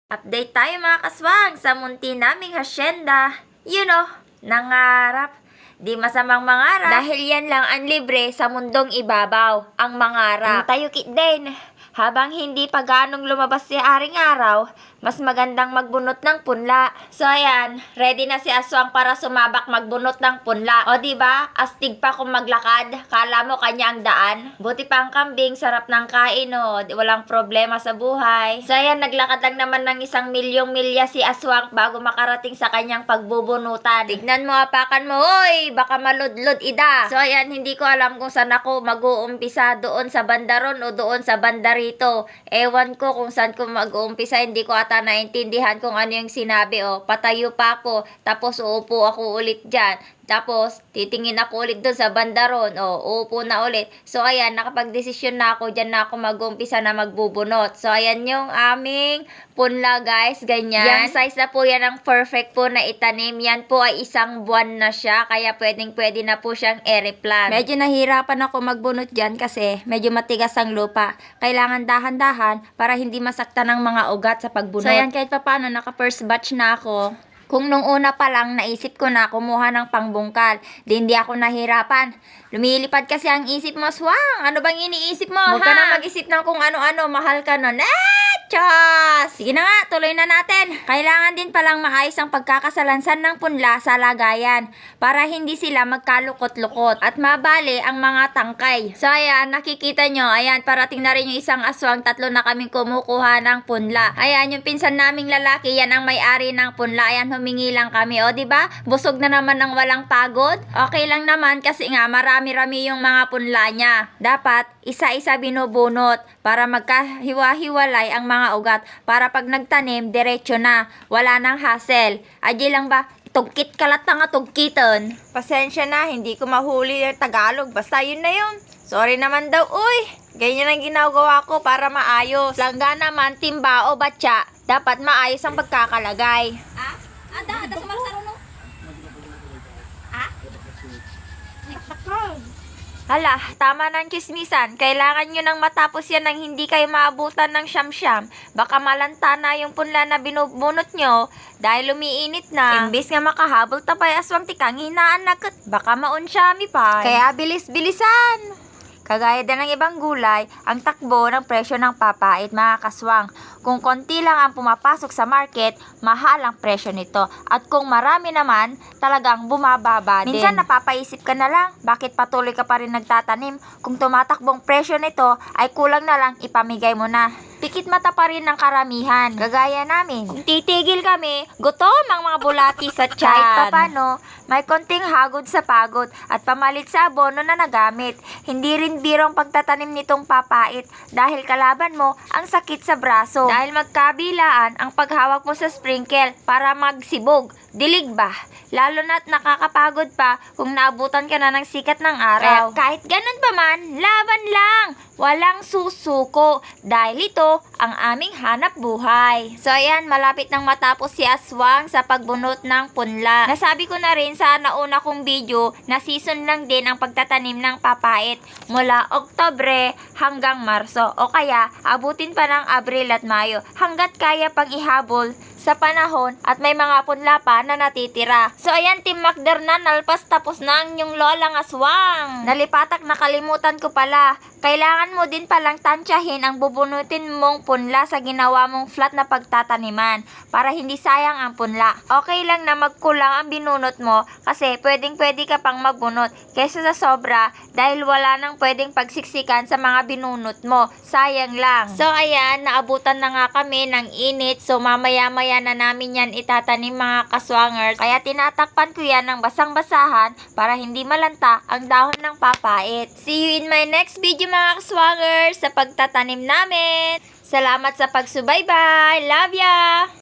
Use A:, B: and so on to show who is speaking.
A: Update tayo mga kaswang sa munti naming hasyenda. Nangarap. Di masamang mangarap. Dahil yan lang ang libre sa mundong ibabaw, ang mangarap. Tayo kit din. Habang hindi pa ganong lumabas si Aring Araw, mas magandang magbunot ng punla. So ayan, ready na si Aswang para sumabak magbunot ng punla. O diba, astig pa kung maglakad. Kala mo kanya ang daan. Buti pa ang kambing, sarap ng kain o. Walang problema sa buhay. So ayan, naglakad lang naman ng 1,000,000 milya si Aswang bago makarating sa kanyang pagbubunutan. Tignan mo, apakan mo, oy! Baka maludlod ida. So ayan, hindi ko alam kung saan ako mag-uumpisa, doon sa bandaron o doon sa bandarito. Ewan ko kung saan ko mag-uumpisa, hindi ko ata naintindihan kung ano yung sinabi o. Patayo pa ako, tapos uupo ako ulit dyan. Tapos, titingin ako ulit doon sa bandaron. Uupo na ulit. So, ayan, nakapag-desisyon na ako. Diyan na ako mag-umpisa na magbubunot. So, ayan yung aming punla, guys. Ganyan. Yung size na po yan ang perfect po na itanim. Yan po ay 1 buwan na siya. Kaya pwedeng-pwede na po siyang i-replant. Medyo nahirapan ako magbunot dyan kasi medyo matigas ang lupa. Kailangan dahan-dahan para hindi masaktan ng mga ugat sa pagbunot. So, ayan, kahit pa paano, naka-first batch na ako. Kung nung una pa lang, naisip ko na kumuha ng pangbungkal. Hindi ako nahirapan. Lumilipad kasi ang isip mo, Swang! Ano bang iniisip mo, Huwag ka na mag-isip ng kung ano-ano, mahal ka nun. Chos! Sige na nga, tuloy na natin. Kailangan din palang maayos ang pagkakasalansan ng punla sa lagayan para hindi sila magkalukot-lukot at mabali ang mga tangkay. So ayan, nakikita nyo, ayan, parating na rin yung isang aswang, 3 na kaming kumukuha ng punla. Ayan, yung pinsan naming lalaki, yan ang may-ari ng punla. Ayan, humingi lang kami. O, diba? Busog na naman ng walang pagod. Okay lang naman kasi nga marami-rami yung mga punla niya. Dapat, isa-isa binubunot para magkahiwa-hiwalay ang mga ugat para pag nagtanim, diretso na. Wala nang hassle. Adyi lang ba? Tugkit kalat na nga tugkiton. Pasensya na, hindi ko mahuli yung Tagalog. Basta yun na yun. Sorry naman daw, uy. Ganyan ang ginagawa ko para maayos. Langga naman, timba o batya. Dapat maayos ang pagkakalagay. Ada sumarsaro no. Hala, tama ng chismisan. Kailangan nyo nang matapos yan nang hindi kayo maabutan ng siyam-siyam. Baka malanta na yung punla na binubunot nyo dahil umiinit na. Imbis nga makahabol tapay aswang tikang hinaan nakat. Baka maunsyami pa. Kaya bilis-bilisan. Kagaya din ng ibang gulay, ang takbo ng presyo ng papait mga kaswang. Kung konti lang ang pumapasok sa market, mahal ang presyo nito. At kung marami naman, talagang bumababa din. Minsan napapaisip ka na lang, bakit patuloy ka pa rin nagtatanim? Kung tumatakbong presyo nito, ay kulang na lang ipamigay mo na. Pikit mata pa rin ng karamihan, gagaya namin. Kung titigil kami, gutom ang mga bulati sa tiyan. Kahit papano, may konting hagod sa pagod at pamalit sa abono na nagamit. Hindi rin birong pagtatanim nitong papait dahil kalaban mo ang sakit sa braso. Dahil magkabilaan ang paghawak mo sa sprinkle para magsibog. Dilig ba? Lalo na't nakakapagod pa kung naabutan ka na ng sikat ng araw. Kahit ganun pa man, laban lang! Walang susuko dahil ito ang aming hanap buhay. So ayan, malapit nang matapos si Aswang sa pagbunot ng punla. Nasabi ko na rin sa nauna kong video na season lang din ang pagtatanim ng papait mula Oktubre hanggang Marso o kaya abutin pa ng Abril at Mayo hanggat kaya pang ihabol sa panahon at may mga punla pa na natitira. So ayan, Team Macder na nalpas tapos na ang yung lolang aswang. Nalipatak, nakalimutan ko pala. Kailangan mo din palang tansyahin ang bubunutin mong punla sa ginawa mong flat na pagtataniman para hindi sayang ang punla. Okay lang na magkulang ang binunot mo kasi pwedeng-pwede ka pang magbunot kaysa sa sobra dahil wala nang pwedeng pagsiksikan sa mga binunot mo. Sayang lang. So ayan, naabutan na nga kami ng init. So mamaya-maya na namin yan itatanim mga kaswangers. Kaya tinatakpan ko yan ng basang-basahan para hindi malanta ang dahon ng papait. See you in my next video mga kaswangers sa pagtatanim namin. Salamat sa pagsubaybay. Love ya!